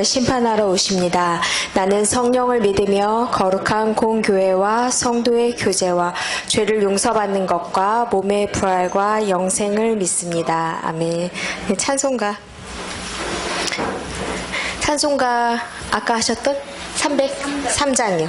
심판하러 오십니다. 나는 성령을 믿으며 거룩한 공교회와 성도의 교제와 죄를 용서받는 것과 몸의 부활과 영생을 믿습니다. 아멘. 찬송가 아까 하셨던 303장이요.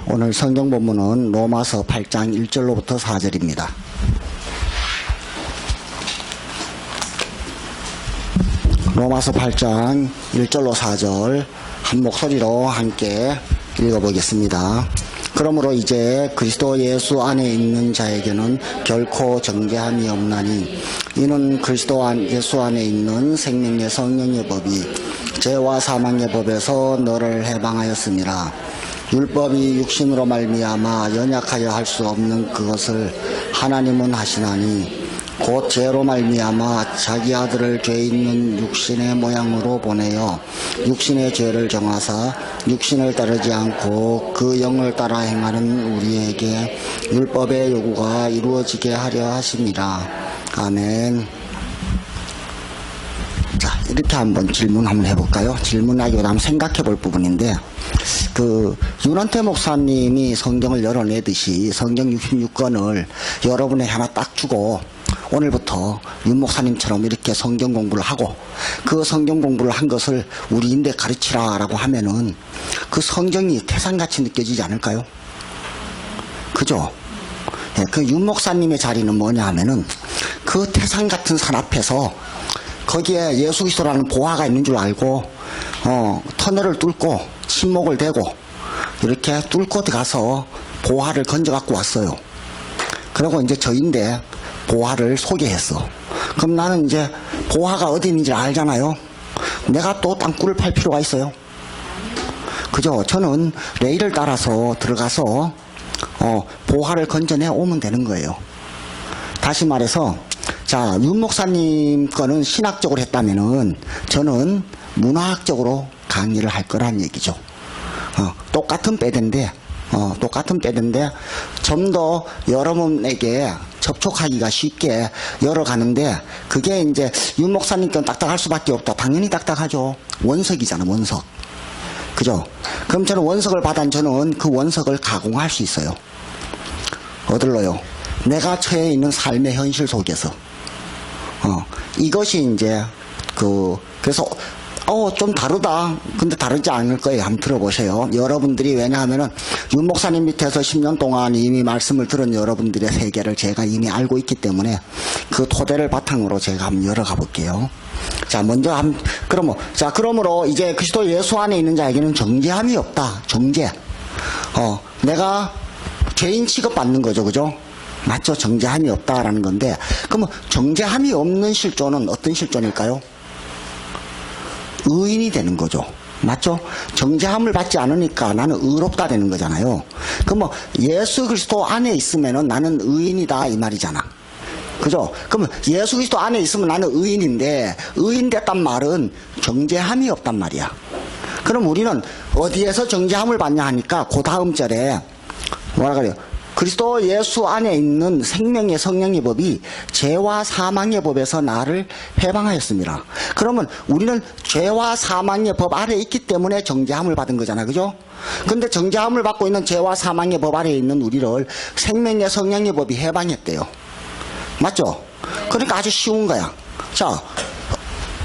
오늘 성경 본문은 로마서 8장 1절로부터 4절입니다. 로마서 8장 1절로 4절 한 목소리로 함께 읽어보겠습니다. 그러므로 이제 그리스도 예수 안에 있는 자에게는 결코 정죄함이 없나니 이는 그리스도 예수 안에 있는 생명의 성령의 법이 죄와 사망의 법에서 너를 해방하였습니다. 율법이 육신으로 말미암아 연약하여 할 수 없는 그것을 하나님은 하시나니 곧 죄로 말미암아 자기 아들을 죄 있는 육신의 모양으로 보내어 육신의 죄를 정하사 육신을 따르지 않고 그 영을 따라 행하는 우리에게 율법의 요구가 이루어지게 하려 하심이라. 아멘. 자, 이렇게 한번 질문 한번 해볼까요? 질문하기보다 한번 생각해 볼 부분인데, 윤원태 목사님이 성경을 열어내듯이 성경 66권을 여러분에게 하나 딱 주고, 오늘부터 윤 목사님처럼 이렇게 성경 공부를 하고, 그 성경 공부를 한 것을 우리인데 가르치라 라고 하면은, 그 성경이 태산같이 느껴지지 않을까요? 그죠? 네, 그 윤 목사님의 자리는 뭐냐 하면은, 그 태산 같은 산 앞에서, 거기에 예수 그리스도라는 보화가 있는 줄 알고, 터널을 뚫고, 침목을 대고, 이렇게 뚫고 들어가서 보화를 건져 갖고 왔어요. 그리고 이제 저인데, 보화를 소개했어. 그럼 나는 이제 보화가 어디 있는지 알잖아요. 내가 또 땅굴을 팔 필요가 있어요. 그죠? 저는 레일을 따라서 들어가서 보화를 건져내 오면 되는 거예요. 다시 말해서, 자, 윤 목사님 거는 신학적으로 했다면은 저는 문화학적으로 강의를 할 거란 얘기죠. 똑같은 빼대인데 좀 더 여러분에게 접촉하기가 쉽게 열어가는데, 그게 이제 윤 목사님 건 딱딱할 수밖에 없다. 당연히 딱딱하죠. 원석이잖아, 원석. 그죠? 그럼 저는 원석을 받은 저는 그 원석을 가공할 수 있어요. 어딜로요? 내가 처해 있는 삶의 현실 속에서. 이것이 이제 그래서 좀 다르다. 근데 다르지 않을 거예요. 한번 들어보세요. 여러분들이 왜냐하면은 윤 목사님 밑에서 10년 동안 이미 말씀을 들은 여러분들의 세계를 제가 이미 알고 있기 때문에 그 토대를 바탕으로 제가 한번 열어가 볼게요. 자, 먼저 그러므로 이제 그리스도 예수 안에 있는 자에게는 정죄함이 없다. 정죄. 내가 죄인 취급받는 거죠. 그죠? 맞죠? 정죄함이 없다라는 건데, 그러면 정죄함이 없는 실존은 어떤 실존일까요? 의인이 되는 거죠. 맞죠? 정죄함을 받지 않으니까 나는 의롭다 되는 거잖아요. 그럼 예수 그리스도 안에 있으면은 나는 의인이다 이 말이잖아. 그죠? 그러면 예수 그리스도 안에 있으면 나는 의인인데, 의인 됐단 말은 정죄함이 없단 말이야. 그럼 우리는 어디에서 정죄함을 받냐 하니까 그 다음 절에 뭐라 그래요? 그리스도 예수 안에 있는 생명의 성령의 법이 죄와 사망의 법에서 나를 해방하였습니다. 그러면 우리는 죄와 사망의 법 아래에 있기 때문에 정죄함을 받은 거잖아. 그죠? 근데 정죄함을 받고 있는 죄와 사망의 법 아래에 있는 우리를 생명의 성령의 법이 해방했대요. 맞죠? 그러니까 아주 쉬운 거야. 자,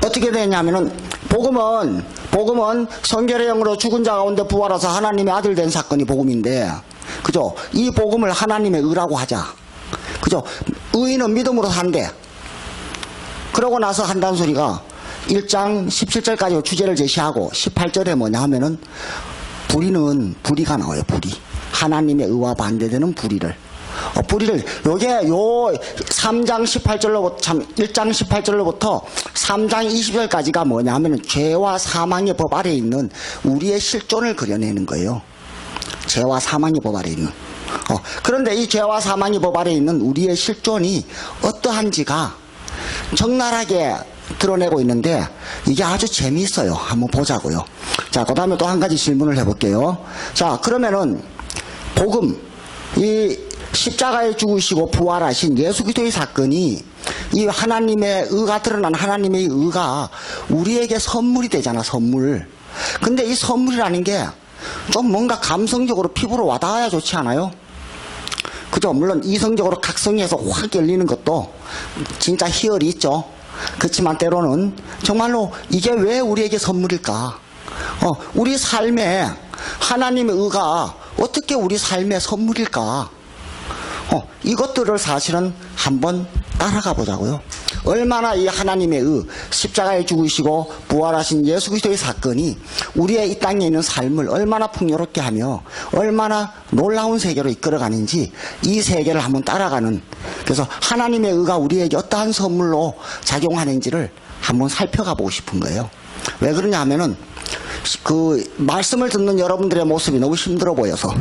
어떻게 되냐면은 복음은 성결의 영으로 죽은 자 가운데 부활해서 하나님의 아들 된 사건이 복음인데, 그죠? 이 복음을 하나님의 의라고 하자. 그죠? 의인은 믿음으로 산대. 그러고 나서 한다는 소리가 1장 17절까지 주제를 제시하고 18절에 뭐냐 하면은 불의가 나와요. 불의. 하나님의 의와 반대되는 불의를. 요게 3장 18절로부터, 1장 18절로부터 3장 20절까지가 뭐냐 하면은 죄와 사망의 법 아래에 있는 우리의 실존을 그려내는 거예요. 죄와 사망의 법 아래에 있는. 그런데 이 죄와 사망의 법 아래에 있는 우리의 실존이 어떠한지가 적나라하게 드러내고 있는데, 이게 아주 재미있어요. 한번 보자고요. 자, 그 다음에 또 한 가지 질문을 해볼게요. 자, 그러면은 복음, 이 십자가에 죽으시고 부활하신 예수 그리스도의 사건이, 이 하나님의 의가 드러난 하나님의 의가 우리에게 선물이 되잖아. 선물. 근데 이 선물이라는 게 좀 뭔가 감성적으로 피부로 와닿아야 좋지 않아요? 그죠? 물론 이성적으로 각성해서 확 열리는 것도 진짜 희열이 있죠. 그렇지만 때로는 정말로 이게 왜 우리에게 선물일까? 우리 삶에 하나님의 의가 어떻게 우리 삶의 선물일까? 이것들을 사실은 한번 따라가 보자고요. 얼마나 이 하나님의 의, 십자가에 죽으시고 부활하신 예수 그리스도의 사건이 우리의 이 땅에 있는 삶을 얼마나 풍요롭게 하며 얼마나 놀라운 세계로 이끌어가는지, 이 세계를 한번 따라가는, 그래서 하나님의 의가 우리에게 어떠한 선물로 작용하는지를 한번 살펴가 보고 싶은 거예요. 왜 그러냐 하면은 그 말씀을 듣는 여러분들의 모습이 너무 힘들어 보여서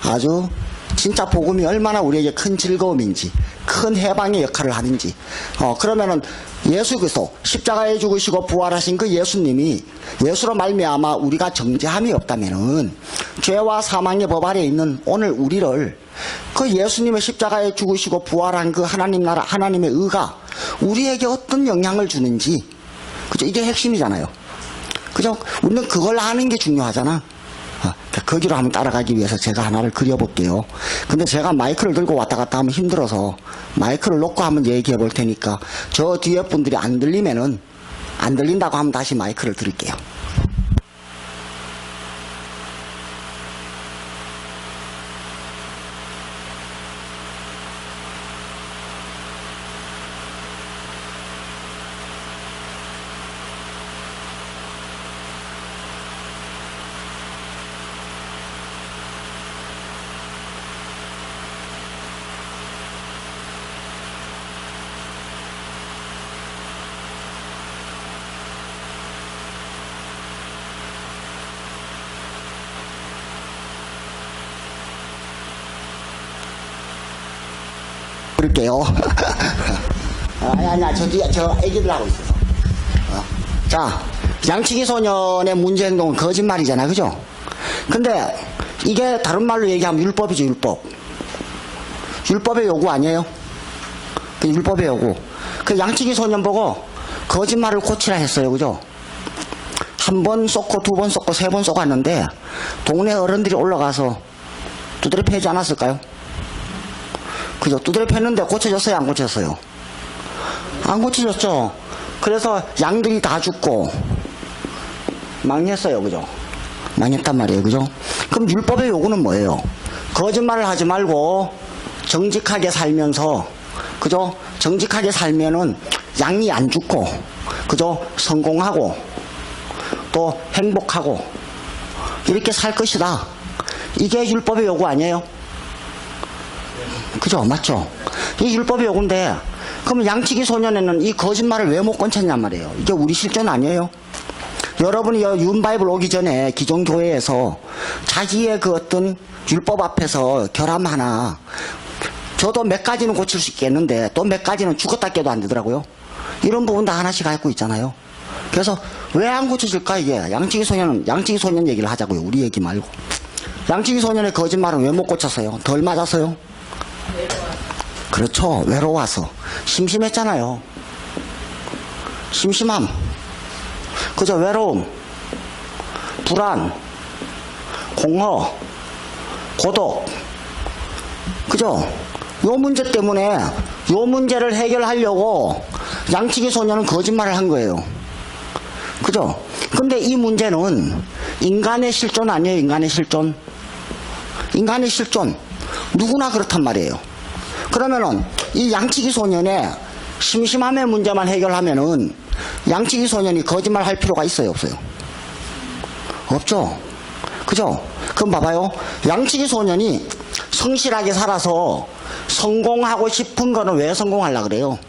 아주 진짜 복음이 얼마나 우리에게 큰 즐거움인지, 큰 해방의 역할을 하는지. 그러면은 예수 그리스도 십자가에 죽으시고 부활하신 그 예수님이, 예수로 말미암아 우리가 정죄함이 없다면은 죄와 사망의 법 아래에 있는 오늘 우리를, 그 예수님의 십자가에 죽으시고 부활한 그 하나님 나라, 하나님의 의가 우리에게 어떤 영향을 주는지, 그죠? 이게 핵심이잖아요. 그죠? 우리는 그걸 아는 게 중요하잖아. 거기로 한번 따라가기 위해서 제가 하나를 그려볼게요. 근데 제가 마이크를 들고 왔다 갔다 하면 힘들어서 마이크를 놓고 한번 얘기해 볼 테니까, 저 뒤에 분들이 안 들린다고 하면 다시 마이크를 드릴게요. 그럴게요. 아니야, 저 애기들 하고 있어서. 자, 양치기 소년의 문제 행동은 거짓말이잖아, 그죠? 근데 이게 다른 말로 얘기하면 율법이죠, 율법. 율법의 요구 아니에요? 그 율법의 요구. 그 양치기 소년 보고 거짓말을 고치라 했어요, 그죠? 한 번 쏟고, 두 번 쏟고, 세 번 쏟았는데 동네 어른들이 올라가서 두드려 패지 않았을까요? 그죠? 두드려 팼는데 고쳐졌어요, 안 고쳐졌어요? 안 고쳐졌죠? 그래서 양들이 다 죽고 망했어요. 그죠? 망했단 말이에요. 그죠? 그럼 율법의 요구는 뭐예요? 거짓말을 하지 말고 정직하게 살면서, 그죠? 정직하게 살면은 양이 안 죽고, 그죠? 성공하고 또 행복하고 이렇게 살 것이다. 이게 율법의 요구 아니에요? 그죠? 맞죠? 이 율법의 요구인데, 그럼 양치기 소년에는 이 거짓말을 왜 못 건쳤냔 말이에요. 이게 우리 실존 아니에요? 여러분이 윤바이블 오기 전에 기존 교회에서 자기의 그 어떤 율법 앞에서 결함 하나, 저도 몇 가지는 고칠 수 있겠는데 또 몇 가지는 죽었다 깨도 안 되더라고요. 이런 부분 다 하나씩 갖고 있잖아요. 그래서 왜 안 고쳐질까 이게? 양치기 소년 얘기를 하자고요. 우리 얘기 말고. 양치기 소년의 거짓말은 왜 못 고쳤어요? 덜 맞았어요? 그렇죠. 외로워서. 심심했잖아요. 심심함. 그죠? 외로움, 불안, 공허, 고독. 그죠? 요 문제 때문에 요 문제를 해결하려고 양치기 소년은 거짓말을 한 거예요. 그죠? 근데 이 문제는 인간의 실존 아니에요? 인간의 실존. 인간의 실존. 누구나 그렇단 말이에요. 그러면은 이 양치기 소년의 심심함의 문제만 해결하면은 양치기 소년이 거짓말 할 필요가 있어요? 없어요? 없죠? 그죠? 그럼 봐봐요. 양치기 소년이 성실하게 살아서 성공하고 싶은 거는 왜 성공하려고 그래요?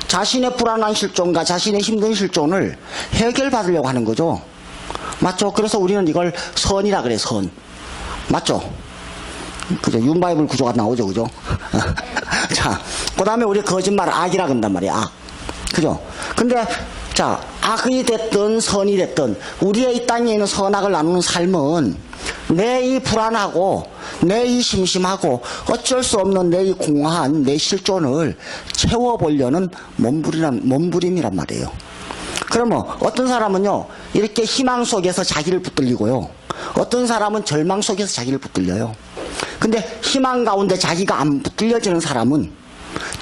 자신의 불안한 실존과 자신의 힘든 실존을 해결받으려고 하는 거죠. 맞죠? 그래서 우리는 이걸 선이라 그래, 선. 맞죠? 그죠? 윤바이블 구조가 나오죠, 그죠? 자, 그 다음에 우리 거짓말 악이라 그런단 말이야, 악. 그죠? 근데, 자, 악이 됐든 선이 됐든, 우리의 이 땅에 있는 선악을 나누는 삶은 내 이 불안하고, 내 이 심심하고, 어쩔 수 없는 내 이 공허한 내 실존을 채워보려는 몸부림이란 말이에요. 그러면 어떤 사람은요, 이렇게 희망 속에서 자기를 붙들리고요. 어떤 사람은 절망 속에서 자기를 붙들려요. 근데 희망 가운데 자기가 안 붙들려지는 사람은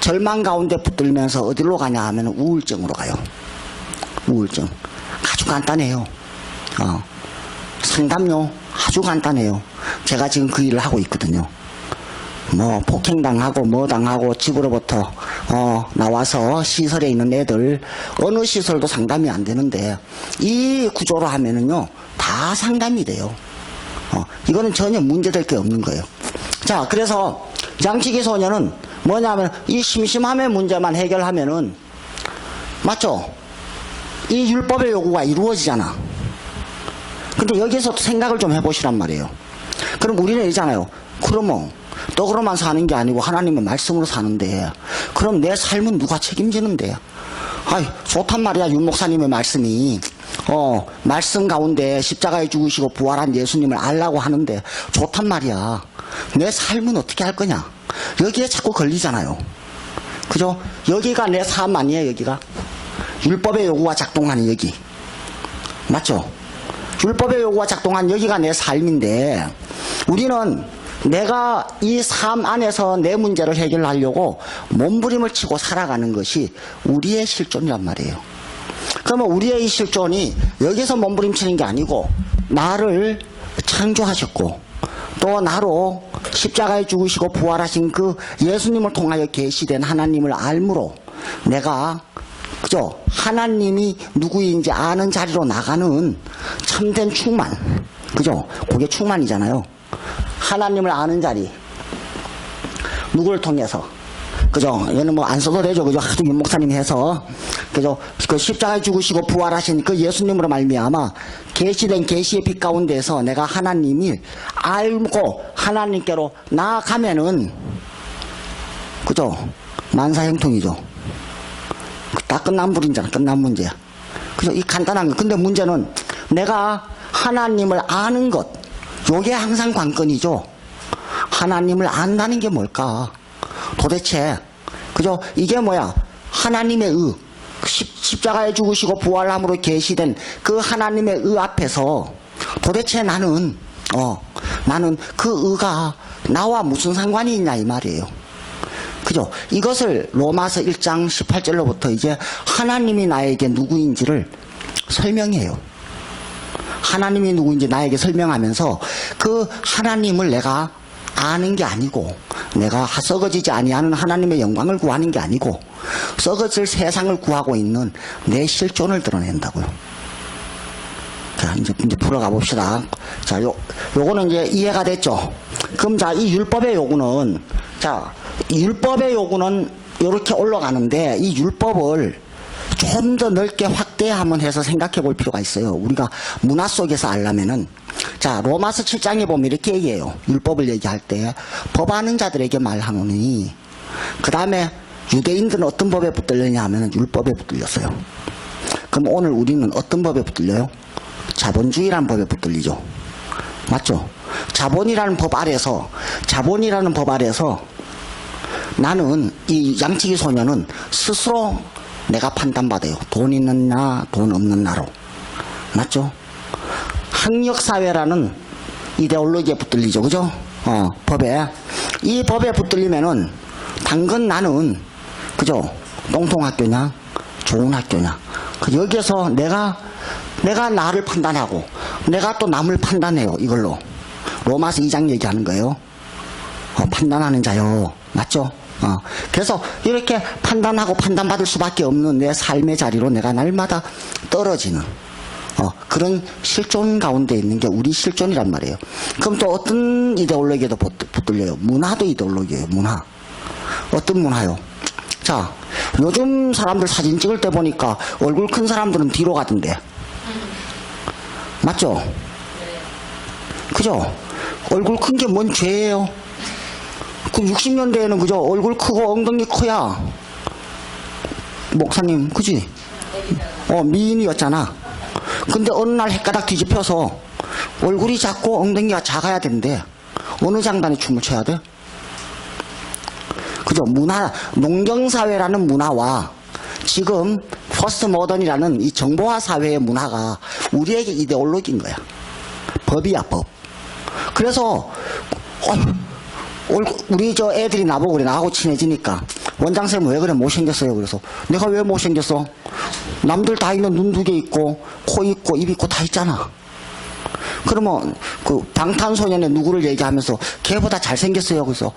절망 가운데 붙들면서 어디로 가냐 하면 우울증으로 가요. 우울증. 아주 간단해요. 상담요. 아주 간단해요. 제가 지금 그 일을 하고 있거든요. 뭐 폭행당하고 뭐 당하고 집으로부터 나와서 시설에 있는 애들 어느 시설도 상담이 안 되는데 이 구조로 하면은요 다 상담이 돼요. 이거는 전혀 문제될 게 없는 거예요. 자, 그래서 양치기 소년은 뭐냐면 이 심심함의 문제만 해결하면은 맞죠? 이 율법의 요구가 이루어지잖아. 근데 여기서 생각을 좀 해보시란 말이에요. 그럼 우리는 이러잖아요. 그러면 떡으로만 사는 게 아니고 하나님의 말씀으로 사는데 그럼 내 삶은 누가 책임지는데? 아이, 좋단 말이야. 윤 목사님의 말씀이 말씀 가운데 십자가에 죽으시고 부활한 예수님을 알라고 하는데 좋단 말이야. 내 삶은 어떻게 할 거냐? 여기에 자꾸 걸리잖아요. 그죠? 여기가 내 삶 아니에요? 여기가 율법의 요구가 작동하는 여기 맞죠? 율법의 요구가 작동한 여기가 내 삶인데 우리는 내가 이 삶 안에서 내 문제를 해결하려고 몸부림을 치고 살아가는 것이 우리의 실존이란 말이에요. 그러면 우리의 이 실존이 여기서 몸부림치는 게 아니고 나를 창조하셨고 또 나로 십자가에 죽으시고 부활하신 그 예수님을 통하여 계시된 하나님을 알므로 내가 그죠? 하나님이 누구인지 아는 자리로 나가는 참된 충만. 그죠? 그게 충만이잖아요. 하나님을 아는 자리. 누구를 통해서? 그죠? 얘는 뭐 안 써도 되죠. 그죠? 하도 윤 목사님 해서. 그죠? 그 십자가에 죽으시고 부활하신 그 예수님으로 말미암아 계시된 계시의 빛 가운데서 내가 하나님이 알고 하나님께로 나아가면은 그죠? 만사형통이죠. 다 끝난 불이잖아. 끝난 문제야. 그죠? 이 간단한 거. 근데 문제는 내가 하나님을 아는 것. 요게 항상 관건이죠. 하나님을 안다는 게 뭘까? 도대체. 그죠? 이게 뭐야? 하나님의 의. 십자가에 죽으시고 부활함으로 계시된 그 하나님의 의 앞에서 도대체 나는 그 의가 나와 무슨 상관이 있냐 이 말이에요. 그죠? 이것을 로마서 1장 18절로부터 이제 하나님이 나에게 누구인지를 설명해요. 하나님이 누구인지 나에게 설명하면서 그 하나님을 내가 아는 게 아니고, 내가 썩어지지 아니하는 하나님의 영광을 구하는 게 아니고, 썩어질 세상을 구하고 있는 내 실존을 드러낸다고요. 자, 이제 풀어가 봅시다. 자, 요거는 이제 이해가 됐죠? 그럼 자, 이 율법의 요구는, 자, 율법의 요구는 이렇게 올라가는데, 이 율법을 좀 더 넓게 확대 한번 해서 생각해 볼 필요가 있어요. 우리가 문화 속에서 알려면은, 자, 로마서 7장에 보면 이렇게 얘기해요. 율법을 얘기할 때, 법하는 자들에게 말하노니, 그 다음에 유대인들은 어떤 법에 붙들렸냐 하면은 율법에 붙들렸어요. 그럼 오늘 우리는 어떤 법에 붙들려요? 자본주의라는 법에 붙들리죠. 맞죠? 자본이라는 법 아래서 나는 이 양치기 소녀는 스스로 내가 판단받아요. 돈 있는 나, 돈 없는 나로. 맞죠? 학력사회라는 이데올로기에 붙들리죠. 그죠? 법에. 이 법에 붙들리면은, 당근 나는, 그죠? 똥통학교냐? 좋은 학교냐? 여기에서 내가 나를 판단하고, 내가 또 남을 판단해요. 이걸로. 로마서 2장 얘기하는 거예요. 판단하는 자요. 맞죠? 그래서 이렇게 판단하고 판단받을 수밖에 없는 내 삶의 자리로 내가 날마다 떨어지는 그런 실존 가운데 있는 게 우리 실존이란 말이에요. 그럼 또 어떤 이데올로기에도 붙들려요? 문화도 이데올로기예요. 문화. 어떤 문화요? 자, 요즘 사람들 사진 찍을 때 보니까 얼굴 큰 사람들은 뒤로 가던데. 맞죠? 그죠? 얼굴 큰 게 뭔 죄예요? 그 60년대에는 그죠? 얼굴 크고 엉덩이 커야 목사님, 그지? 미인이었잖아. 근데 어느 날 헷가닥 뒤집혀서 얼굴이 작고 엉덩이가 작아야 되는데 어느 장단에 춤을 춰야 돼? 그죠? 문화, 농경사회라는 문화와 지금 포스트 모던이라는 이 정보화 사회의 문화가 우리에게 이데올로기인 거야. 법이야, 법. 그래서 우리 저 애들이 나보고 그래. 나하고 친해지니까 원장쌤 왜 그래 못생겼어요? 그래서 내가 왜 못생겼어? 남들 다 있는 눈 2개 있고 코 있고 입 있고 다 있잖아. 그러면 그 방탄소년의 누구를 얘기하면서 걔보다 잘생겼어요. 그래서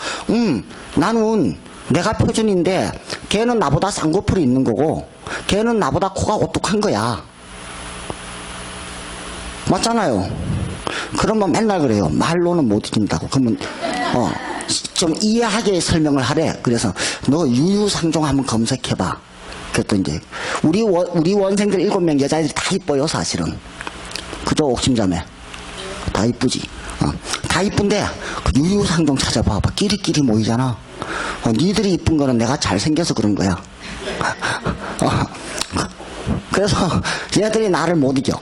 나는 내가 표준인데 걔는 나보다 쌍꺼풀이 있는 거고 걔는 나보다 코가 오뚝한 거야. 맞잖아요. 그러면 맨날 그래요. 말로는 못 이긴다고. 그러면 좀 이해하게 설명을 하래. 그래서 너 유유상종 한번 검색해봐. 그랬더니 이제 우리 원생들 7명 여자애들이 다 이뻐요 사실은. 그죠? 옥심자매 다 이쁘지. 다 이쁜데 유유상종 찾아봐. 끼리끼리 모이잖아. 니들이 이쁜 거는 내가 잘생겨서 그런 거야. 그래서 얘들이 나를 못 이겨.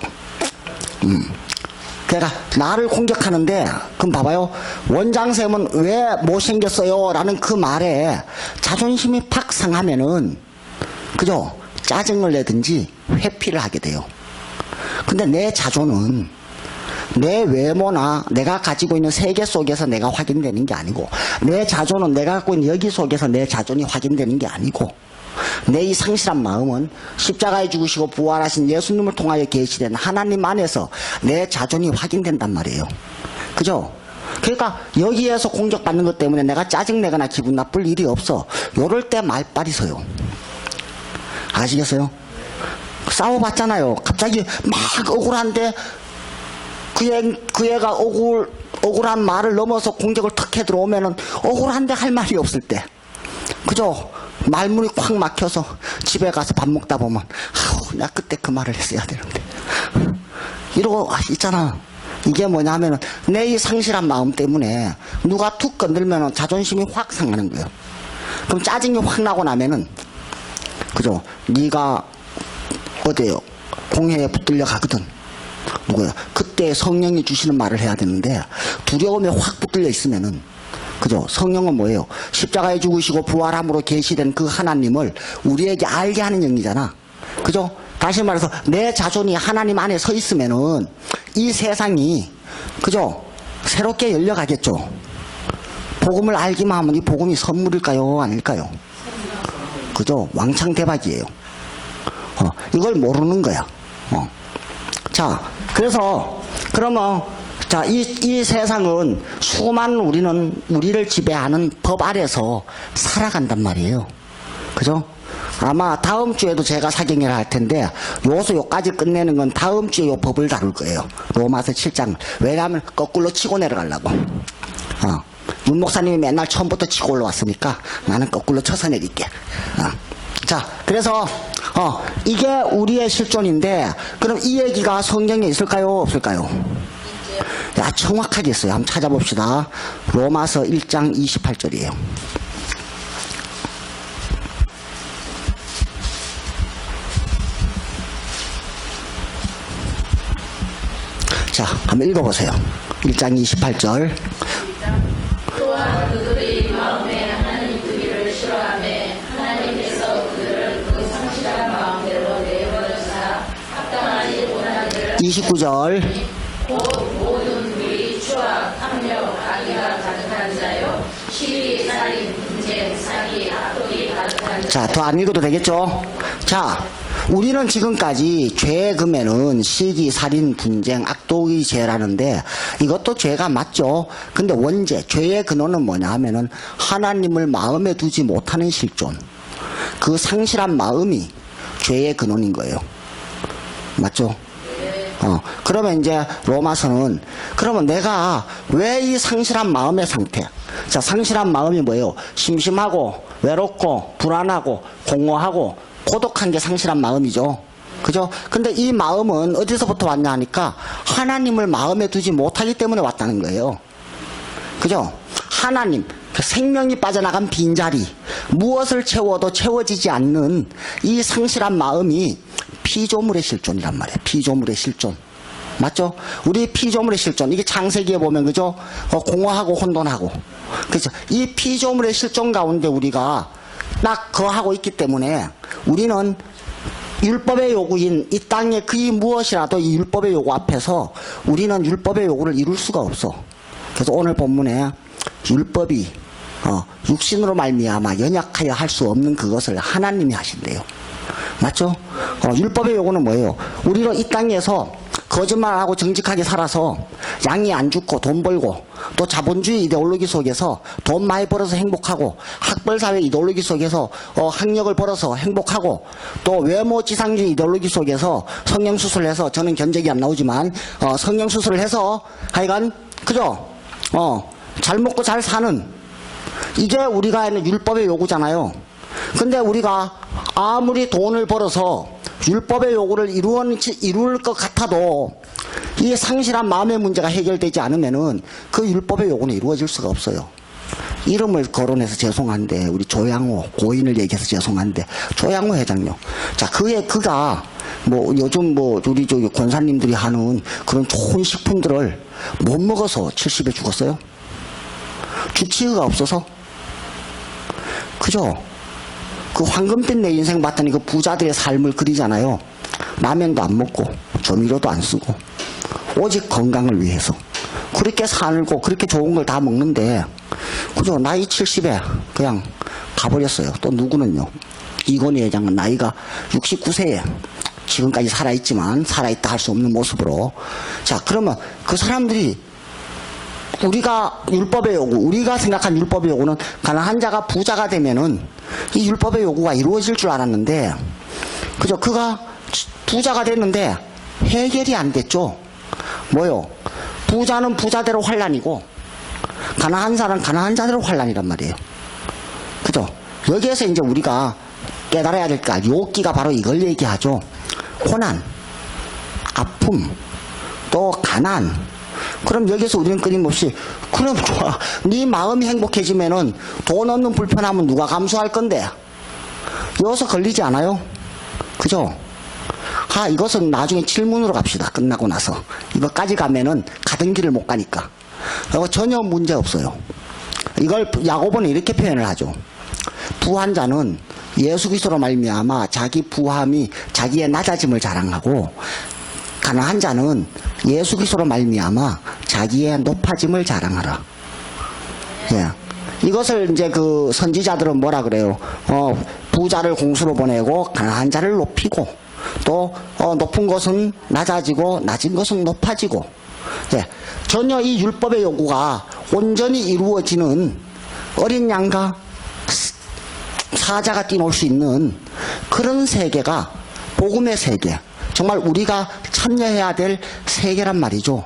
그러니까 나를 공격하는데, 그럼 봐봐요. 원장쌤은 왜 못생겼어요? 라는 그 말에 자존심이 팍 상하면은, 그죠? 짜증을 내든지 회피를 하게 돼요. 근데 내 자존은 내 외모나 내가 가지고 있는 세계 속에서 내가 확인되는 게 아니고, 내 자존은 내가 갖고 있는 여기 속에서 내 자존이 확인되는 게 아니고, 내 이 상실한 마음은 십자가에 죽으시고 부활하신 예수님을 통하여 계시된 하나님 안에서 내 자존이 확인된단 말이에요. 그죠? 그러니까 여기에서 공격받는 것 때문에 내가 짜증내거나 기분 나쁠 일이 없어. 요럴 때 말빨이 서요. 아시겠어요? 싸워봤잖아요. 갑자기 막 억울한데 그 애가 억울한 말을 넘어서 공격을 턱 해 들어오면은 억울한데 할 말이 없을 때. 그죠? 말문이 콱 막혀서 집에 가서 밥 먹다 보면 내가 그때 그 말을 했어야 되는데 이러고 있잖아. 이게 뭐냐 하면은 내 이 상실한 마음 때문에 누가 툭 건들면은 자존심이 확 상하는 거예요. 그럼 짜증이 확 나고 나면은 그죠? 네가 어디에요? 공회에 붙들려 가거든. 누구야? 그때 성령이 주시는 말을 해야 되는데 두려움에 확 붙들려 있으면은 그죠? 성령은 뭐예요? 십자가에 죽으시고 부활함으로 계시된 그 하나님을 우리에게 알게 하는 영이잖아. 그죠? 다시 말해서 내 자존이 하나님 안에 서 있으면은 이 세상이 그죠? 새롭게 열려가겠죠. 복음을 알기만 하면 이 복음이 선물일까요? 아닐까요? 그죠? 왕창 대박이에요. 이걸 모르는 거야. 자, 그래서, 그러면, 자, 이 세상은 수많은 우리를 지배하는 법 아래서 살아간단 말이에요. 그죠? 아마 다음 주에도 제가 사경회를 할 텐데, 요소 요까지 끝내는 건 다음 주에 요 법을 다룰 거예요. 로마서 7장. 왜냐하면 거꾸로 치고 내려가려고. 윤 목사님이 맨날 처음부터 치고 올라왔으니까 나는 거꾸로 쳐서 내릴게. 자, 그래서, 이게 우리의 실존인데, 그럼 이 얘기가 성경에 있을까요? 없을까요? 야, 정확하게 있어요. 한번 찾아봅시다. 로마서 1장 28절이에요. 자, 한번 읽어보세요. 1장 28절. 또한 그들의 마음에 하나님 그리를 싫어하며 하나님께서 그들을 그 성실한 마음대로 내버려사 합당하지 못하기를 29절. 곧 모든 불의, 추악, 탐욕, 악의가 가득한 자요 시비, 살인, 분쟁, 사기, 악독이 가득한 자. 자, 더 안 읽어도 되겠죠? 자, 우리는 지금까지 죄의 금에는 시기, 살인, 분쟁, 악독이 죄라는데 이것도 죄가 맞죠? 근데 원죄, 죄의 근원은 뭐냐 하면은 하나님을 마음에 두지 못하는 실존. 그 상실한 마음이 죄의 근원인 거예요. 맞죠? 그러면 이제 로마서는 그러면 내가 왜 이 상실한 마음의 상태, 자, 상실한 마음이 뭐예요? 심심하고 외롭고 불안하고 공허하고 고독한 게 상실한 마음이죠. 그죠? 근데 이 마음은 어디서부터 왔냐 하니까 하나님을 마음에 두지 못하기 때문에 왔다는 거예요. 그죠? 하나님, 그 생명이 빠져나간 빈자리, 무엇을 채워도 채워지지 않는 이 상실한 마음이 피조물의 실존이란 말이에요. 피조물의 실존. 맞죠? 우리 피조물의 실존. 이게 창세기에 보면, 그죠? 공허하고 혼돈하고. 그죠? 이 피조물의 실존 가운데 우리가 딱 거하고 있기 때문에 우리는 율법의 요구인 이 땅의 그 무엇이라도 이 율법의 요구 앞에서 우리는 율법의 요구를 이룰 수가 없어. 그래서 오늘 본문에 율법이 육신으로 말미암아 연약하여 할 수 없는 그것을 하나님이 하신대요. 맞죠? 율법의 요구는 뭐예요? 우리는 이 땅에서 거짓말하고 정직하게 살아서 양이 안 죽고 돈 벌고 또 자본주의 이데올로기 속에서 돈 많이 벌어서 행복하고 학벌사회 이데올로기 속에서 학력을 벌어서 행복하고 또 외모지상주의 이데올로기 속에서 성형수술을 해서 저는 견적이 안 나오지만 성형수술을 해서 하여간 그죠? 잘 먹고 잘 사는 이게 우리가 하는 율법의 요구잖아요. 근데 우리가 아무리 돈을 벌어서 율법의 요구를 이룰 것 같아도 이 상실한 마음의 문제가 해결되지 않으면은 그 율법의 요구는 이루어질 수가 없어요. 이름을 거론해서 죄송한데 우리 조양호 고인을 얘기해서 죄송한데 조양호 회장요. 자, 그가 뭐 요즘 뭐 우리 저기 권사님들이 하는 그런 좋은 식품들을 못 먹어서 70에 죽었어요. 주치의가 없어서. 그죠? 그 황금빛 내 인생 봤더니 그 부자들의 삶을 그리잖아요. 라면도 안 먹고 조미료도 안 쓰고 오직 건강을 위해서 그렇게 살고 그렇게 좋은 걸 다 먹는데 그죠? 나이 70에 그냥 가버렸어요. 또 누구는요? 이건희 회장은 나이가 69세에 지금까지 살아있지만 살아있다 할 수 없는 모습으로. 자, 그러면 그 사람들이 우리가 율법의 요구, 우리가 생각한 율법의 요구는 가난한 자가 부자가 되면은 이 율법의 요구가 이루어질 줄 알았는데, 그죠? 그가 부자가 됐는데 해결이 안 됐죠. 뭐요? 부자는 부자대로 환란이고 가난한 사람은 가난한 자대로 환란이란 말이에요. 그죠? 여기에서 이제 우리가 깨달아야 될까? 욥기가 바로 이걸 얘기하죠. 고난, 아픔, 또 가난. 그럼 여기서 우리는 끊임없이 그럼 좋아. 네 마음이 행복해지면은 돈 없는 불편함은 누가 감수할 건데? 여기서 걸리지 않아요? 그죠? 이것은 나중에 질문으로 갑시다. 끝나고 나서. 이거까지 가면은 가던 길을 못 가니까. 이거 전혀 문제 없어요. 이걸 야고보는 이렇게 표현을 하죠. 부한 자는 예수 그리스도로 말미암아 자기 부함이 자기의 낮아짐을 자랑하고 가난한 자는 예수 그리스도로 말미암아 자기의 높아짐을 자랑하라. 예. 이것을 이제 그 선지자들은 뭐라 그래요? 부자를 공수로 보내고 가난한 자를 높이고 또 높은 것은 낮아지고 낮은 것은 높아지고 예, 전혀 이 율법의 요구가 온전히 이루어지는 어린 양과 사자가 뛰놀 수 있는 그런 세계가 복음의 세계, 정말 우리가 참여해야 될 세계란 말이죠.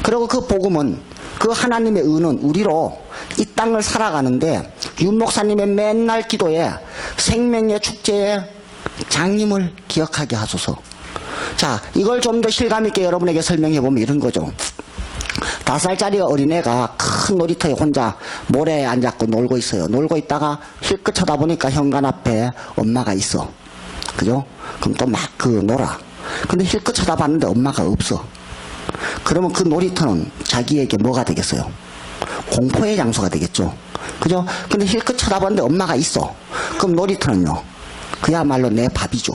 그리고 그 복음은, 그 하나님의 은은 우리로 이 땅을 살아가는데 윤 목사님의 맨날 기도에 생명의 축제에 장님을 기억하게 하소서. 자, 이걸 좀 더 실감 있게 여러분에게 설명해 보면 이런 거죠. 5살짜리 어린애가 큰 놀이터에 혼자 모래에 앉았고 놀고 있어요. 놀고 있다가 힐끗 쳐다보니까 현관 앞에 엄마가 있어. 그죠? 그럼 또 막 놀아. 근데 힐끗 쳐다봤는데 엄마가 없어. 그러면 그 놀이터는 자기에게 뭐가 되겠어요? 공포의 장소가 되겠죠. 그죠? 근데 힐끗 쳐다봤는데 엄마가 있어. 그럼 놀이터는요, 그야말로 내 밥이죠.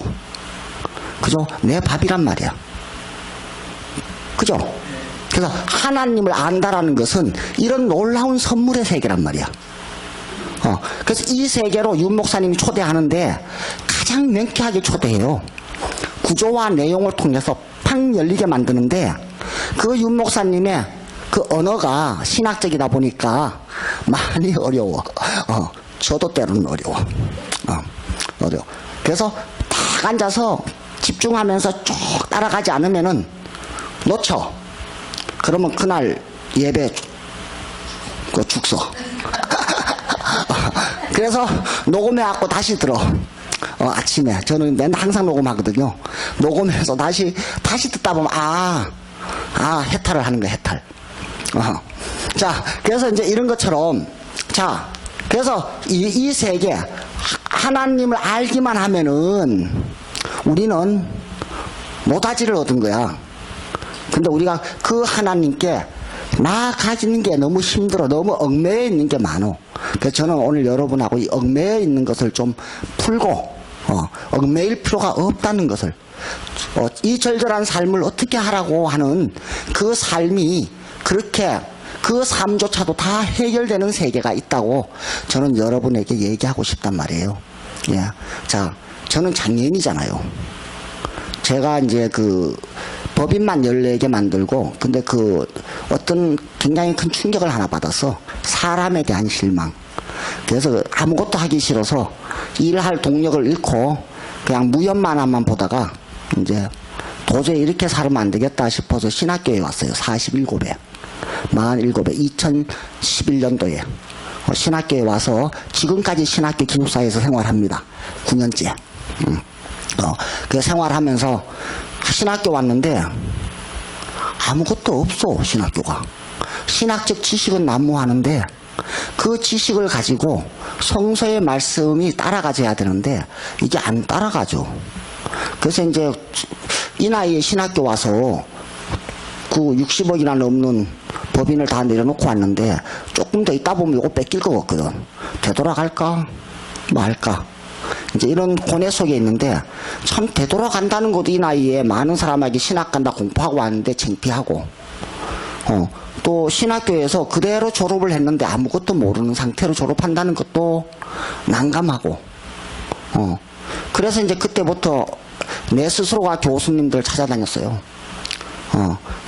그죠? 내 밥이란 말이야. 그죠? 그래서 하나님을 안다라는 것은 이런 놀라운 선물의 세계란 말이야. 그래서 이 세계로 윤 목사님이 초대하는데 가장 명쾌하게 초대해요. 구조와 내용을 통해서 팍 열리게 만드는데 그 윤 목사님의 그 언어가 신학적이다 보니까 많이 어려워. 저도 때로는 어려워. 어려워. 그래서 딱 앉아서 집중하면서 쭉 따라가지 않으면은 놓쳐. 그러면 그날 예배 죽서. 그래서 녹음해갖고 다시 들어. 아침에. 저는 맨날 항상 녹음하거든요. 녹음해서 다시 듣다 보면, 해탈을 하는 거야, 해탈. 자, 그래서 이제 이런 것처럼, 자, 그래서 이 세계, 하나님을 알기만 하면은 우리는 노다지를 얻은 거야. 근데 우리가 그 하나님께 나아가지는 게 너무 힘들어. 너무 얽매여 있는 게 많어. 그래서 저는 오늘 여러분하고 이 얽매여 있는 것을 좀 풀고, 얽매일 필요가 없다는 것을, 이 절절한 삶을 어떻게 하라고 하는 그 삶이 그렇게 그 삶조차도 다 해결되는 세계가 있다고 저는 여러분에게 얘기하고 싶단 말이에요. 예. 자, 저는 장애인이잖아요. 제가 이제 법인만 14개 만들고, 근데 어떤 굉장히 큰 충격을 하나 받았어. 사람에 대한 실망. 그래서 아무것도 하기 싫어서 일할 동력을 잃고 그냥 무협만화만 보다가 이제 도저히 이렇게 살면 안 되겠다 싶어서 신학교에 왔어요. 47에. 2011년도에. 신학교에 와서 지금까지 신학교 기숙사에서 생활합니다. 9년째. 그 생활하면서 신학교 왔는데 아무것도 없어. 신학교가. 신학적 지식은 난무하는데 그 지식을 가지고 성서의 말씀이 따라가져야 되는데 이게 안 따라가죠. 그래서 이제 이 나이에 신학교 와서 60억이나 넘는 법인을 다 내려놓고 왔는데 조금 더 있다 보면 이거 뺏길 것 같거든. 되돌아갈까 말까. 이제 이런 고뇌 속에 있는데 참 되돌아간다는 것도 이 나이에 많은 사람에게 신학 간다 공부하고 왔는데 창피하고, 또 신학교에서 그대로 졸업을 했는데 아무것도 모르는 상태로 졸업한다는 것도 난감하고, 그래서 이제 그때부터 내 스스로가 교수님들 찾아다녔어요.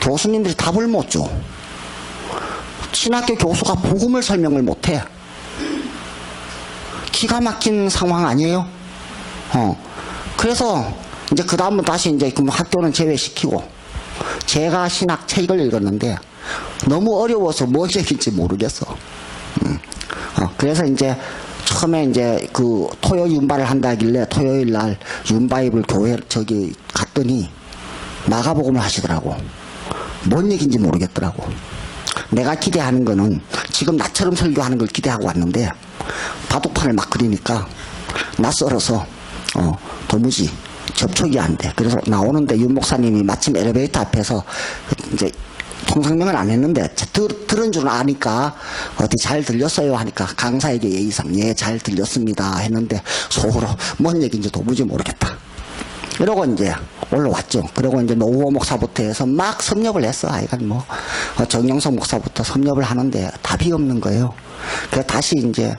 교수님들이 답을 못 줘. 신학교 교수가 복음을 설명을 못해. 기가 막힌 상황 아니에요? 그래서 이제 그 다음은 다시 이제 학교는 제외시키고 제가 신학 책을 읽었는데 너무 어려워서 뭔 얘기인지 모르겠어. 그래서 이제 처음에 이제 토요 윤바를 한다길래 토요일 날 윤바이블 교회 갔더니 마가복음을 하시더라고. 뭔 얘기인지 모르겠더라고. 내가 기대하는 거는 지금 나처럼 설교하는 걸 기대하고 왔는데 바둑판을 막 그리니까 낯설어서 도무지 접촉이 안 돼. 그래서 나오는데 윤 목사님이 마침 엘리베이터 앞에서 이제 통성명은 안 했는데 들은 줄은 아니까 어디 잘 들렸어요 하니까 강사에게 예의상 예 잘 들렸습니다 했는데 속으로 뭔 얘기인지 도무지 모르겠다. 이러고 이제 올라왔죠. 그리고 이제 노후호 목사부터 해서 막 섭렵을 했어. 아이가 뭐 정영석 목사부터 섭렵을 하는데 답이 없는 거예요. 그래서 다시 이제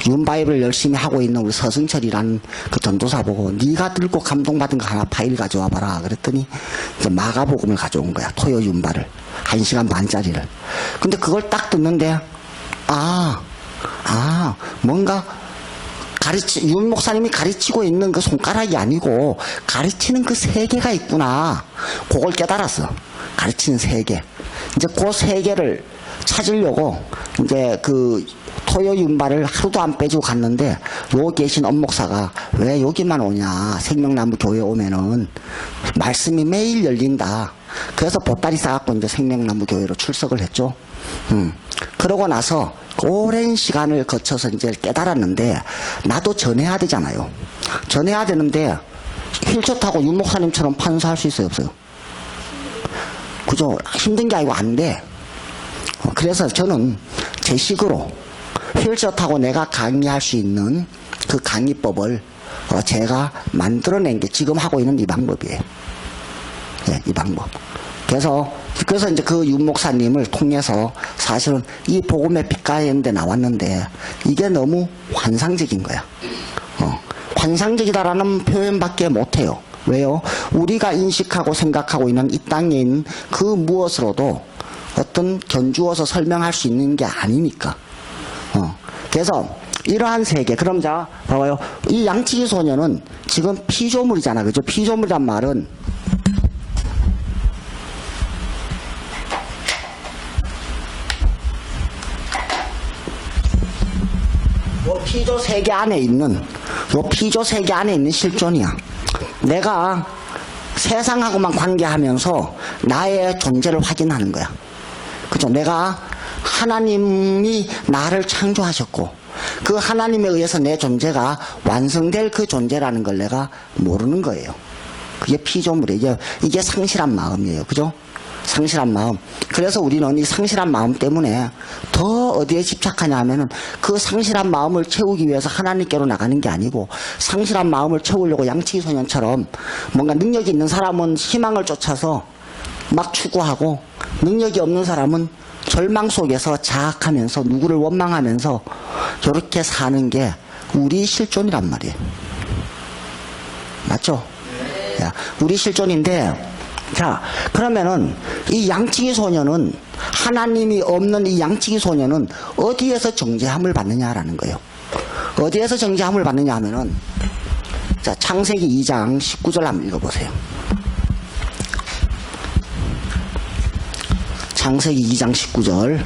윤바이블 열심히 하고 있는 우리 서승철이라는 그 전도사 보고 네가 들고 감동받은 거 하나 파일 가져와 봐라. 그랬더니 이제 마가복음을 가져온 거야. 토요 윤바를 1시간 반짜리를. 근데 그걸 딱 듣는데 뭔가 윤 목사님이 가르치고 있는 그 손가락이 아니고 가르치는 그 세계가 있구나. 그걸 깨달았어. 가르치는 세계. 이제 그 세계를 찾으려고 이제 그 토요 윤발을 하루도 안 빼주고 갔는데 요 계신 엄목사가 왜 여기만 오냐. 생명나무 교회 오면은 말씀이 매일 열린다. 그래서 보따리 싸갖고 이제 생명나무 교회로 출석을 했죠. 그러고 나서 오랜 시간을 거쳐서 이제 깨달았는데 나도 전해야 되잖아요. 전해야 되는데 휠체어 타고 윤 목사님처럼 판사할 수 있어요, 없어요? 그죠? 힘든 게 아니고 안 돼. 그래서 저는 제 식으로 휠체어 타고 내가 강의할 수 있는 그 강의법을 제가 만들어낸 게 지금 하고 있는 이 방법이에요. 네, 이 방법. 그래서 이제 그 윤 목사님을 통해서 사실은 이 복음의 빛가운데 나왔는데 이게 너무 환상적인 거야. 환상적이다라는 표현밖에 못해요. 왜요? 우리가 인식하고 생각하고 있는 이 땅에 있는 그 무엇으로도 어떤 견주어서 설명할 수 있는 게 아니니까. 그래서 이러한 세계. 그럼 자 봐봐요. 이 양치기 소녀는 지금 피조물이잖아, 그죠? 피조물이란 말은 피조 세계 안에 있는 요 피조 세계 안에 있는 실존이야. 내가 세상하고만 관계하면서 나의 존재를 확인하는 거야. 그죠? 내가 하나님이 나를 창조하셨고 그 하나님에 의해서 내 존재가 완성될 그 존재라는 걸 내가 모르는 거예요. 그게 피조물이에요. 이게 상실한 마음이에요. 그죠? 상실한 마음. 그래서 우리는 이 상실한 마음 때문에 더 어디에 집착하냐 하면은 그 상실한 마음을 채우기 위해서 하나님께로 나가는 게 아니고 상실한 마음을 채우려고 양치기 소년처럼 뭔가 능력이 있는 사람은 희망을 쫓아서 막 추구하고 능력이 없는 사람은 절망 속에서 자학하면서 누구를 원망하면서 저렇게 사는 게 우리 실존이란 말이에요. 맞죠? 야, 우리 실존인데 자, 그러면은 이 양치기 소녀는 하나님이 없는 이 양치기 소녀는 어디에서 정죄함을 받느냐라는 거예요. 어디에서 정죄함을 받느냐 하면은 자, 창세기 2장 19절 한번 읽어보세요. 창세기 2장 19절.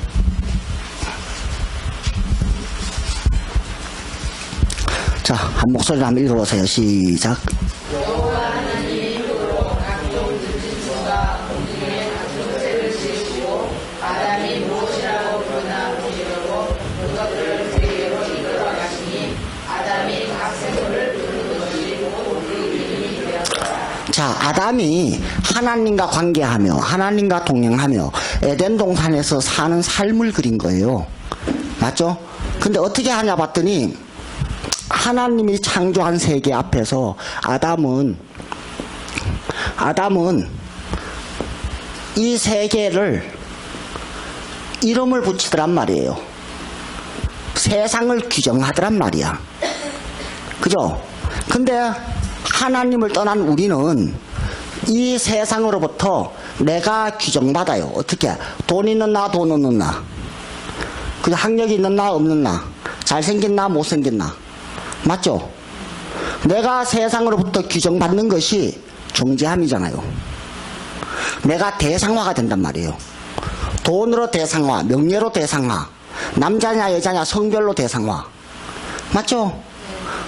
자, 한 목소리로 한번 읽어보세요. 시작. 자, 아담이 하나님과 관계하며 하나님과 동행하며 에덴 동산에서 사는 삶을 그린 거예요. 맞죠? 근데 어떻게 하냐 봤더니 하나님이 창조한 세계 앞에서 아담은 이 세계를 이름을 붙이더란 말이에요. 세상을 규정하더란 말이야. 그죠? 근데 하나님을 떠난 우리는 이 세상으로부터 내가 규정받아요. 어떻게? 돈 있는 나, 돈 없는 나. 그 학력이 있는 나, 없는 나. 잘생긴 나, 못생긴 나. 맞죠? 내가 세상으로부터 규정받는 것이 존재함이잖아요. 내가 대상화가 된단 말이에요. 돈으로 대상화, 명예로 대상화, 남자냐 여자냐 성별로 대상화. 맞죠?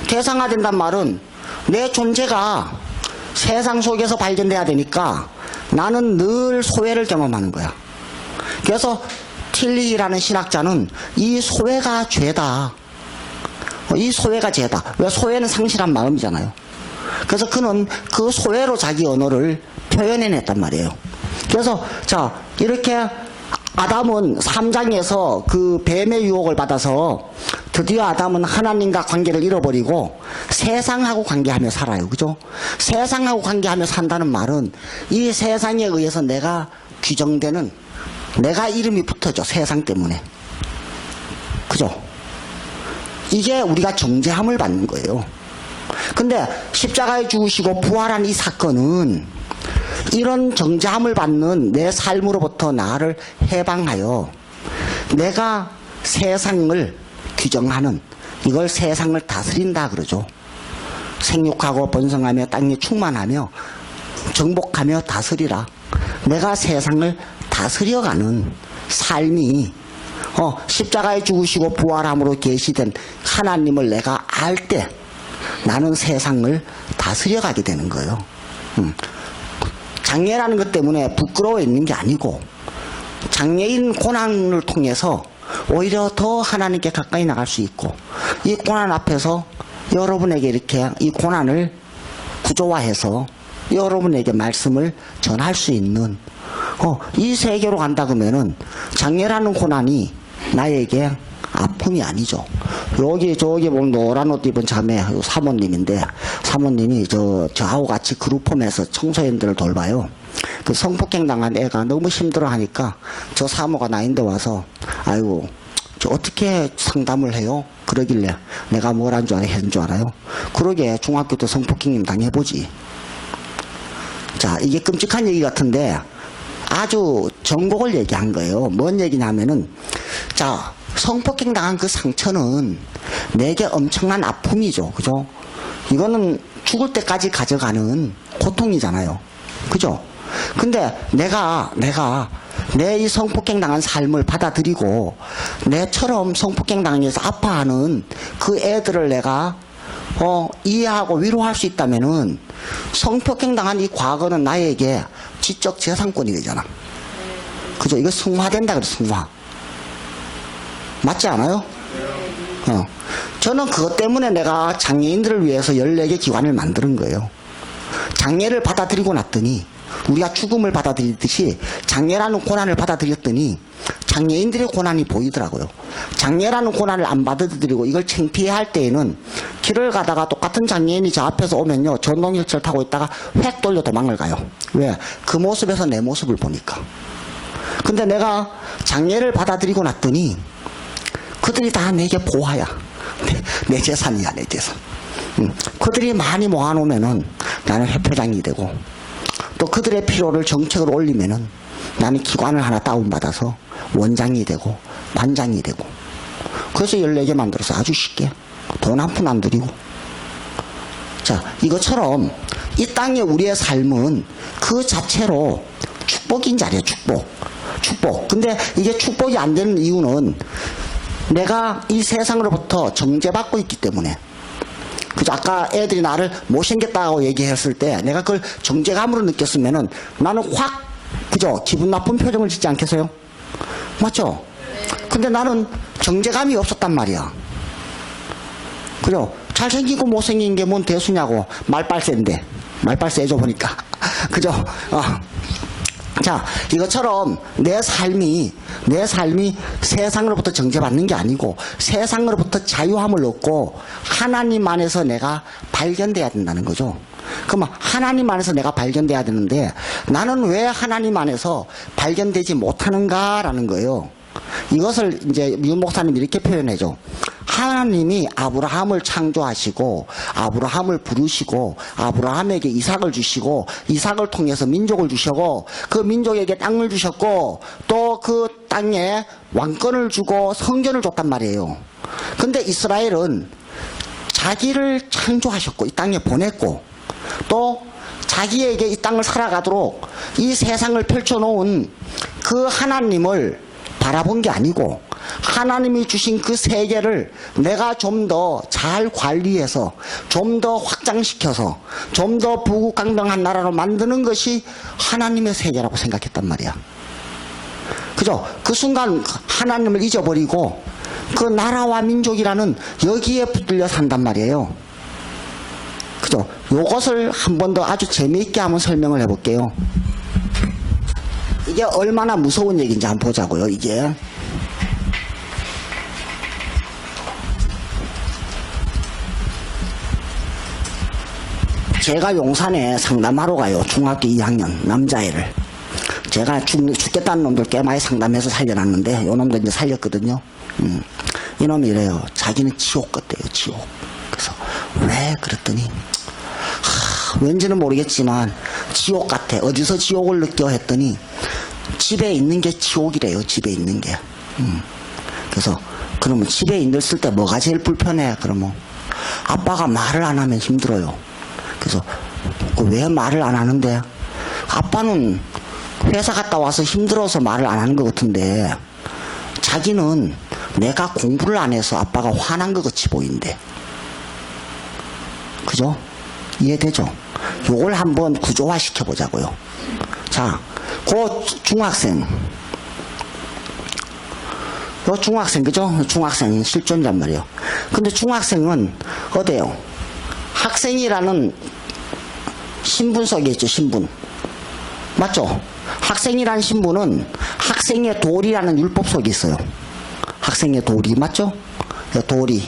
대상화 된단 말은 내 존재가 세상 속에서 발견돼야 되니까 나는 늘 소외를 경험하는 거야. 그래서 틸리히라는 신학자는 이 소외가 죄다. 이 소외가 죄다. 왜? 소외는 상실한 마음이잖아요. 그래서 그는 그 소외로 자기 언어를 표현해냈단 말이에요. 그래서 자, 이렇게 아담은 3장에서 그 뱀의 유혹을 받아서 드디어 아담은 하나님과 관계를 잃어버리고 세상하고 관계하며 살아요. 그죠? 세상하고 관계하며 산다는 말은 이 세상에 의해서 내가 규정되는, 내가 이름이 붙어져, 세상 때문에. 그죠? 이게 우리가 정죄함을 받는 거예요. 근데 십자가에 죽으시고 부활한 이 사건은 이런 정죄함을 받는 내 삶으로부터 나를 해방하여 내가 세상을 규정하는, 이걸 세상을 다스린다 그러죠. 생육하고 번성하며 땅에 충만하며 정복하며 다스리라. 내가 세상을 다스려가는 삶이 십자가에 죽으시고 부활함으로 계시된 하나님을 내가 알 때 나는 세상을 다스려가게 되는 거예요. 장애라는 것 때문에 부끄러워 있는 게 아니고 장애인 고난을 통해서 오히려 더 하나님께 가까이 나갈 수 있고, 이 고난 앞에서 여러분에게 이렇게 이 고난을 구조화해서 여러분에게 말씀을 전할 수 있는 이 세계로 간다 그러면은 장애라는 고난이 나에게 아픔이 아니죠. 저기 보면 노란 옷 입은 자매 사모님인데, 사모님이 저하고 같이 그룹홈에서 청소년들을 돌봐요. 그 성폭행 당한 애가 너무 힘들어 하니까 저 사모가 나인데 와서, 아이고 저 어떻게 상담을 해요? 그러길래 내가 뭘 한 줄 알아요? 그러게 중학교 때 성폭행님 당해보지. 자, 이게 끔찍한 얘기 같은데 아주 전곡을 얘기한 거예요. 뭔 얘기냐면은, 자, 성폭행 당한 그 상처는 내게 엄청난 아픔이죠. 그죠? 이거는 죽을 때까지 가져가는 고통이잖아요. 그죠? 근데 내가 내 이 성폭행 당한 삶을 받아들이고 내처럼 성폭행 당해서 아파하는 그 애들을 내가 이해하고 위로할 수 있다면은 성폭행 당한 이 과거는 나에게 지적 재산권이 되잖아. 그죠? 이거 승화된다 그래, 승화. 맞지 않아요? 저는 그것 때문에 내가 장애인들을 위해서 14개 기관을 만드는 거예요. 장애를 받아들이고 났더니, 우리가 죽음을 받아들이듯이 장애라는 고난을 받아들였더니 장애인들의 고난이 보이더라고요. 장애라는 고난을 안 받아들이고 이걸 창피해 할 때에는 길을 가다가 똑같은 장애인이 저 앞에서 오면요, 전동일체를 타고 있다가 획 돌려 도망을 가요. 왜? 그 모습에서 내 모습을 보니까. 근데 내가 장애를 받아들이고 났더니 그들이 다 내게 보화야. 내 재산이야, 내 재산. 그들이 많이 모아놓으면은 나는 회표장이 되고, 또 그들의 필요를 정책으로 올리면은 나는 기관을 하나 다운받아서 원장이 되고 반장이 되고. 그래서 14개 만들어서 아주 쉽게 돈 한 푼 안 들이고. 자, 이것처럼 이 땅에 우리의 삶은 그 자체로 축복인 자리에 축복. 근데 이게 축복이 안 되는 이유는 내가 이 세상으로부터 정죄받고 있기 때문에. 그죠? 아까 애들이 나를 못생겼다고 얘기했을 때 내가 그걸 정죄감으로 느꼈으면은 나는 확, 그죠? 기분 나쁜 표정을 짓지 않겠어요? 맞죠? 근데 나는 정죄감이 없었단 말이야. 그죠? 잘생기고 못생긴 게 뭔 대수냐고. 말빨세인데. 말빨세죠, 보니까. 그죠? 자, 이것처럼 내 삶이 세상으로부터 정죄받는 게 아니고 세상으로부터 자유함을 얻고 하나님 안에서 내가 발견돼야 된다는 거죠. 그러면 하나님 안에서 내가 발견돼야 되는데 나는 왜 하나님 안에서 발견되지 못하는가라는 거예요. 이것을 이제 유 목사님이 이렇게 표현해줘. 하나님이 아브라함을 창조하시고 아브라함을 부르시고 아브라함에게 이삭을 주시고 이삭을 통해서 민족을 주셨고 그 민족에게 땅을 주셨고 또 그 땅에 왕권을 주고 성전을 줬단 말이에요. 근데 이스라엘은 자기를 창조하셨고 이 땅에 보냈고 또 자기에게 이 땅을 살아가도록 이 세상을 펼쳐놓은 그 하나님을 바라본 게 아니고 하나님이 주신 그 세계를 내가 좀 더 잘 관리해서 좀 더 확장시켜서 좀 더 부국강병한 나라로 만드는 것이 하나님의 세계라고 생각했단 말이야. 그죠? 그 순간 하나님을 잊어버리고 그 나라와 민족이라는 여기에 붙들려 산단 말이에요. 그죠? 요것을 한 번 더 아주 재미있게 한번 설명을 해볼게요. 이게 얼마나 무서운 얘기인지 한번 보자고요, 이게. 제가 용산에 상담하러 가요. 중학교 2학년 남자애를. 제가 죽겠다는 놈들 꽤 많이 상담해서 살려놨는데 요 놈들 이제 살렸거든요. 이놈이 이래요. 자기는 지옥 같대요. 지옥. 그래서 왜 그랬더니 왠지는 모르겠지만 지옥 같아. 어디서 지옥을 느껴 했더니 집에 있는 게 지옥이래요. 집에 있는 게. 그래서 그러면 집에 있을 때 뭐가 제일 불편해? 그러면 아빠가 말을 안 하면 힘들어요. 그래서 왜 말을 안 하는데? 아빠는 회사 갔다 와서 힘들어서 말을 안 하는 것 같은데 자기는 내가 공부를 안 해서 아빠가 화난 것 같이 보인대. 그죠? 이해되죠? 요걸 한번 구조화 시켜보자고요. 자, 그 중학생. 요 중학생, 그죠? 중학생 실존자란 말이에요. 근데 중학생은 어때요? 학생이라는 신분 속에 있죠, 신분. 맞죠? 학생이라는 신분은 학생의 도리라는 율법 속에 있어요. 학생의 도리, 맞죠? 도리.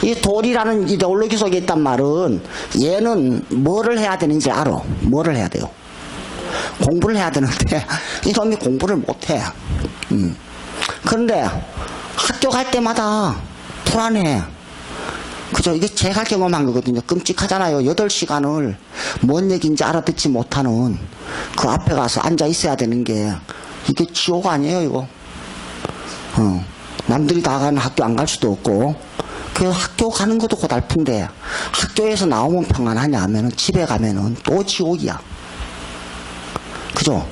이 도리라는 이데올로기 속에 있단 말은 얘는 뭐를 해야 되는지 알아. 뭐를 해야 돼요? 공부를 해야 되는데 이놈이 공부를 못해. 그런데 학교 갈 때마다 불안해. 그죠? 이게 제가 경험한 거거든요. 끔찍하잖아요. 8시간을 뭔 얘기인지 알아듣지 못하는 그 앞에 가서 앉아 있어야 되는 게 이게 지옥 아니에요, 이거. 남들이 다 가는 학교 안 갈 수도 없고 그 학교 가는 것도 고달픈데 학교에서 나오면 평안하냐 하면은 집에 가면은 또 지옥이야. 그죠?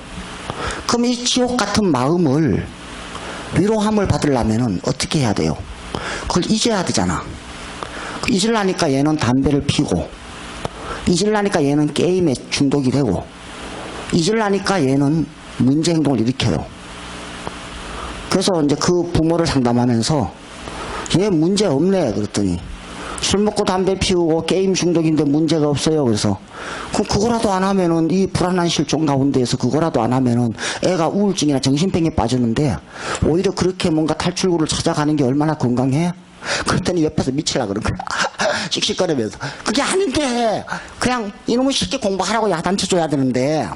그럼 이 지옥 같은 마음을 위로함을 받으려면은 어떻게 해야 돼요? 그걸 잊어야 되잖아. 잊으려니까 얘는 담배를 피고, 잊으려니까 얘는 게임에 중독이 되고, 잊으려니까 얘는 문제 행동을 일으켜요. 그래서 이제 그 부모를 상담하면서 얘 문제 없네 그랬더니 술 먹고 담배 피우고 게임 중독인데 문제가 없어요. 그래서 그럼 그거라도 안 하면은 이 불안한 실종 가운데에서 그거라도 안 하면은 애가 우울증이나 정신병에 빠졌는데 오히려 그렇게 뭔가 탈출구를 찾아가는 게 얼마나 건강해? 그랬더니 옆에서 미치라 그런 거야. 씩씩거리면서 그게 아닌데 그냥 이놈을 쉽게 공부하라고 야단쳐줘야 되는데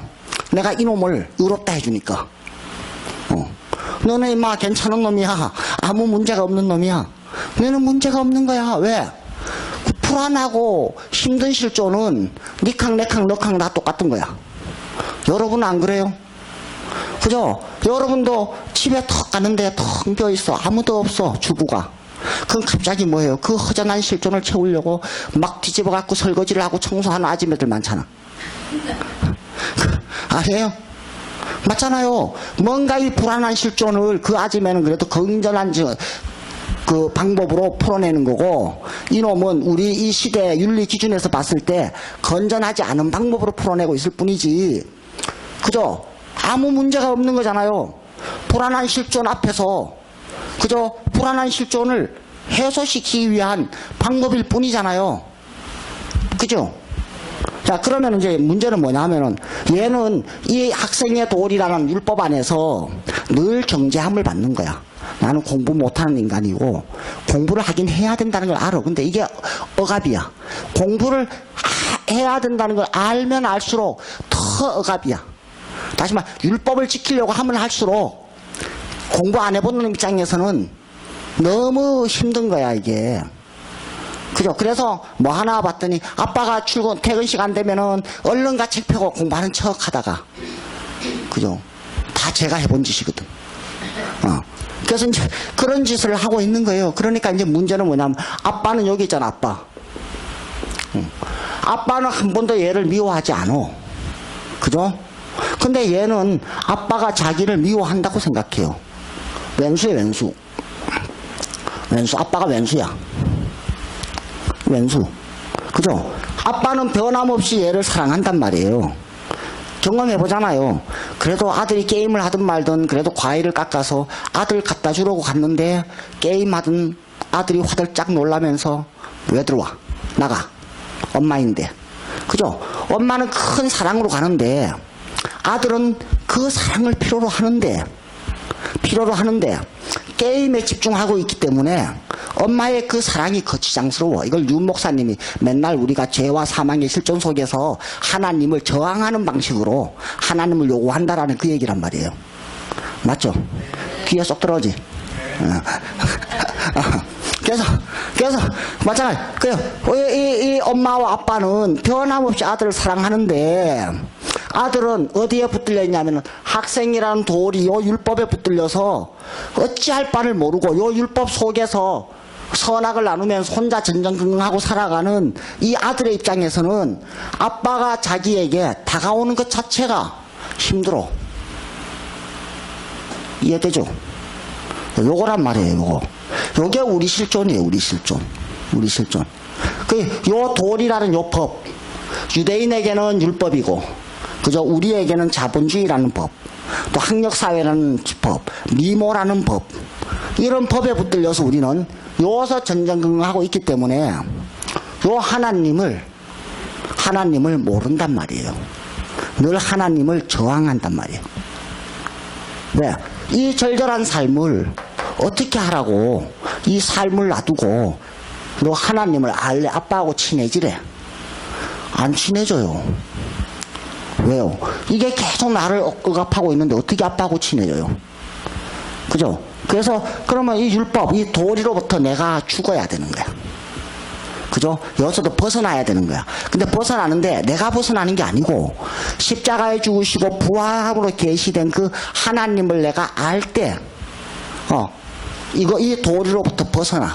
내가 이놈을 의롭다 해주니까 너는 임마 괜찮은 놈이야. 아무 문제가 없는 놈이야. 너는 문제가 없는 거야. 왜? 그 불안하고 힘든 실존은 니캉 내캉 너캉 다 똑같은 거야. 여러분은 안 그래요? 그죠? 여러분도 집에 턱 가는데 텅 비어있어. 아무도 없어. 주부가. 그럼 갑자기 뭐예요? 그 허전한 실존을 채우려고 막 뒤집어 갖고 설거지를 하고 청소하는 아줌매들 많잖아. 아니에요? 맞잖아요. 뭔가 이 불안한 실존을 그 아줌매는 그래도 건전한 그 방법으로 풀어내는 거고 이놈은 우리 이 시대 윤리 기준에서 봤을 때 건전하지 않은 방법으로 풀어내고 있을 뿐이지. 그죠? 아무 문제가 없는 거잖아요. 불안한 실존 앞에서 그죠? 불안한 실존을 해소시키기 위한 방법일 뿐이잖아요. 그죠? 자, 그러면 이제 문제는 뭐냐 하면은 얘는 이 학생의 도리라는 율법 안에서 늘 경계함을 받는 거야. 나는 공부 못하는 인간이고 공부를 하긴 해야 된다는 걸 알아. 근데 이게 억압이야. 공부를 해야 된다는 걸 알면 알수록 더 억압이야. 다시 말 율법을 지키려고 하면 할수록 공부 안 해보는 입장에서는 너무 힘든 거야 이게. 그죠? 그래서 뭐 하나 봤더니 아빠가 퇴근 시간 되면은 얼른 가 책 펴고 공부하는 척 하다가 그죠? 다 제가 해본 짓이거든. 그래서 이제 그런 짓을 하고 있는 거예요. 그러니까 이제 문제는 뭐냐면 아빠는 여기 있잖아. 아빠. 아빠는 한 번도 얘를 미워하지 않아. 그죠? 근데 얘는 아빠가 자기를 미워한다고 생각해요. 왼수야 왼수. 아빠가 왼수야. 왼수. 그죠? 아빠는 변함없이 얘를 사랑한단 말이에요. 경험해보잖아요. 그래도 아들이 게임을 하든 말든 그래도 과일을 깎아서 아들 갖다 주려고 갔는데 게임하던 아들이 화들짝 놀라면서 왜 들어와? 나가. 엄마인데. 그죠? 엄마는 큰 사랑으로 가는데 아들은 그 그 사랑을 필요로 하는데 게임에 집중하고 있기 때문에 엄마의 그 사랑이 거치장스러워. 이걸 윤 목사님이 맨날 우리가 죄와 사망의 실존 속에서 하나님을 저항하는 방식으로 하나님을 요구한다라는 그 얘기란 말이에요. 맞죠? 귀에 쏙 들어오지? 그래서 마찬가지. 이 엄마와 아빠는 변함없이 아들을 사랑하는데 아들은 어디에 붙들려 있냐면 학생이라는 돌이 요 율법에 붙들려서 어찌할 바를 모르고 요 율법 속에서 선악을 나누면서 혼자 전전긍긍하고 살아가는 이 아들의 입장에서는 아빠가 자기에게 다가오는 것 자체가 힘들어. 이해되죠? 요거란 말이에요. 요게 우리 실존이에요. 우리 실존. 요 돌이라는 요 법, 유대인에게는 율법이고, 그죠? 우리에게는 자본주의라는 법, 또 학력사회라는 법, 미모라는 법, 이런 법에 붙들려서 우리는 요서 전전긍긍하고 있기 때문에 요 하나님을 모른단 말이에요. 늘 하나님을 저항한단 말이에요. 왜? 이 절절한 삶을 어떻게 하라고 이 삶을 놔두고 너 하나님을 알래? 아빠하고 친해지래? 안 친해져요. 왜요? 이게 계속 나를 억압하고 있는데 어떻게 아빠하고 친해져요? 그죠? 그래서 그러면 이 율법, 이 도리로부터 내가 죽어야 되는 거야. 그죠? 여기서도 벗어나야 되는 거야. 근데 벗어나는데 내가 벗어나는 게 아니고 십자가에 죽으시고 부활함으로 계시된 그 하나님을 내가 알 때, 이 도리로부터 벗어나.